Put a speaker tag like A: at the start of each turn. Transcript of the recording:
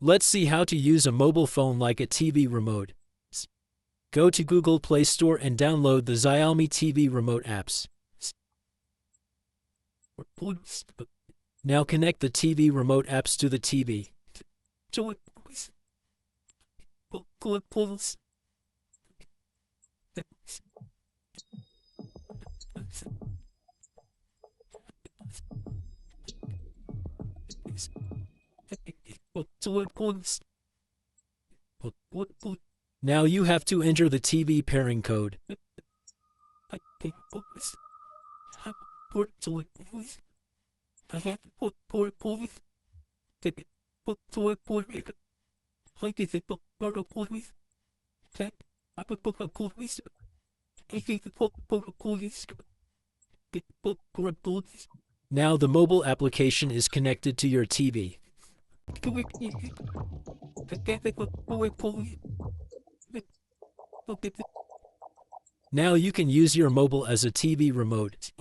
A: Let's see how to use a mobile phone like a TV remote. Go to Google Play Store and download the Xiaomi TV remote apps. Now connect the TV remote apps to the TV. Now you have to enter the TV pairing code. Now the mobile application is connected to your TV. Now you can use your mobile as a TV remote.